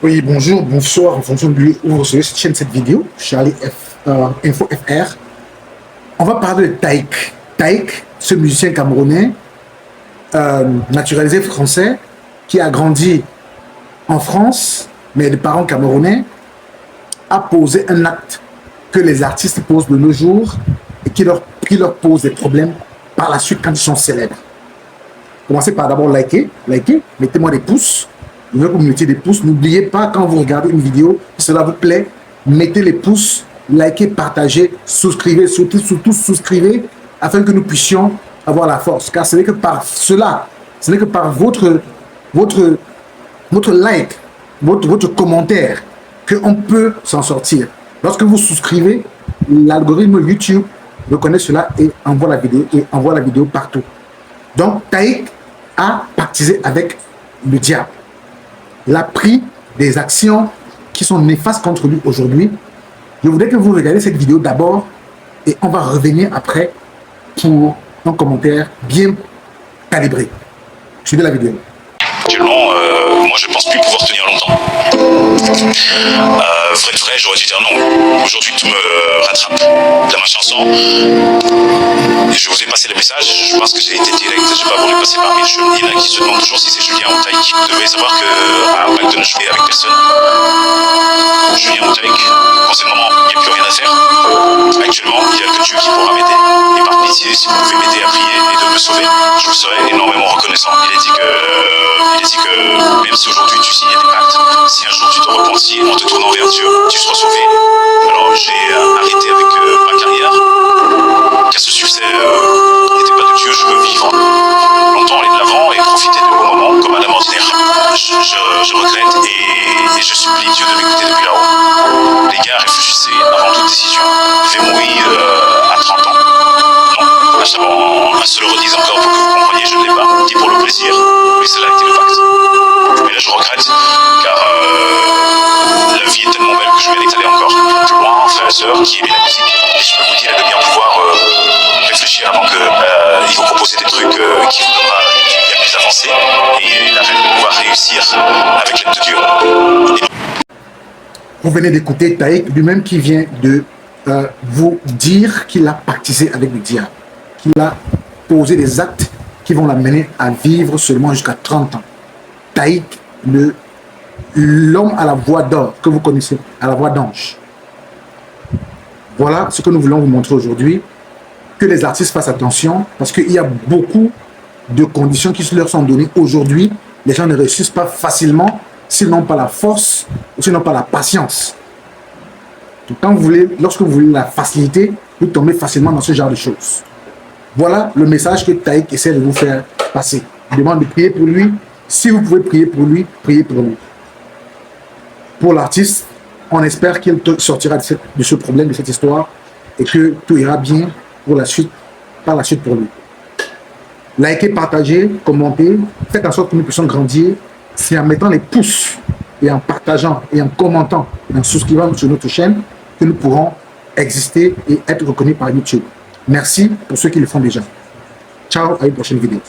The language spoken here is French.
Oui, bonjour, bonsoir, en fonction de où vous recevez cette chaîne, cette vidéo, Charlie Info FR. On va parler de Taïk. Taïk, ce musicien camerounais, naturalisé français, qui a grandi en France, mais de parents camerounais, a posé un acte que les artistes posent de nos jours et qui leur pose des problèmes par la suite quand ils sont célèbres. Commencez par d'abord liker, mettez-moi des pouces. Je veux que vous mettiez des pouces. N'oubliez pas, quand vous regardez une vidéo, si cela vous plaît, mettez les pouces, likez, partagez, souscrivez, surtout souscrivez, afin que nous puissions avoir la force. Car ce n'est que par cela, ce n'est que par votre like, votre commentaire, qu'on peut s'en sortir. Lorsque vous souscrivez, l'algorithme YouTube reconnaît cela et envoie la vidéo partout. Donc, Taïk a pactisé avec le diable. Il a pris des actions qui sont néfastes contre lui aujourd'hui. Je voudrais que vous regardiez cette vidéo d'abord et on va revenir après pour un commentaire bien calibré. Suivez la vidéo. Actuellement, moi je pense plus pouvoir tenir longtemps. Vrai, j'aurais dû dire non. Aujourd'hui, tout me rattrape dans ma chanson. Et je vous ai passé le message, je pense que j'ai été direct, je n'ai pas voulu passer par mille chemins. Il y en a qui se demandent toujours si c'est Julien ou Taïk. Vous devez savoir qu'à Bagdon, je fais avec personne. Julien ou Taïk, pour ce moment, il n'y a plus rien à faire. Actuellement, il n'y a que Dieu qui pourra m'aider. Et par pitié, si vous pouvez m'aider à prier et de me sauver, je vous serai énormément reconnaissant. Il a dit que même si aujourd'hui tu signais des pactes, si un jour tu te repentis en te tournant vers Dieu, tu seras sauvé. Alors j'ai arrêté avec ma carrière, car ce succès n'était pas de Dieu. Je veux vivre longtemps, aller de l'avant et profiter de bons moments comme à l'âme ordinaire. Je regrette et je supplie Dieu de m'écouter depuis là-haut. Les gars, réfléchissez avant toute décision. Fais mourir à 30 ans. Non, je le redis encore pour que vous compreniez, je ne l'ai pas dit pour le plaisir, mais cela a été le pacte. Mais là je regrette, car la vie est tellement belle que je mérite d'aller encore plus loin, frères et sœurs, qui aiment la musique. Et je peux vous dire de bien pouvoir réfléchir avant que ils vont proposer des trucs qui vous donnera bien plus avancé, et la reine de pouvoir réussir avec l'aide de Dieu. Vous venez d'écouter Taïk, lui-même qui vient de vous dire qu'il a pactisé avec le diable, qu'il a posé des actes qui vont l'amener à vivre seulement jusqu'à 30 ans. Taïk, l'homme à la voix d'or que vous connaissez, à la voix d'ange. Voilà ce que nous voulons vous montrer aujourd'hui. Que les artistes fassent attention parce qu'il y a beaucoup de conditions qui leur sont données aujourd'hui. Les gens ne réussissent pas facilement s'ils n'ont pas la force ou s'ils n'ont pas la patience. Donc, lorsque vous voulez la facilité, vous tombez facilement dans ce genre de choses. Voilà le message que Taïk essaie de vous faire passer. Il demande de prier pour lui. Si vous pouvez prier pour lui, priez pour lui. Pour l'artiste, on espère qu'il sortira de ce problème, de cette histoire, et que tout ira bien par la suite pour lui. Likez, partagez, commentez, faites en sorte que nous puissions grandir. C'est en mettant les pouces et en partageant et en commentant et en souscrivant sur notre chaîne que nous pourrons exister et être reconnus par YouTube. Merci pour ceux qui le font déjà. Ciao, à une prochaine vidéo.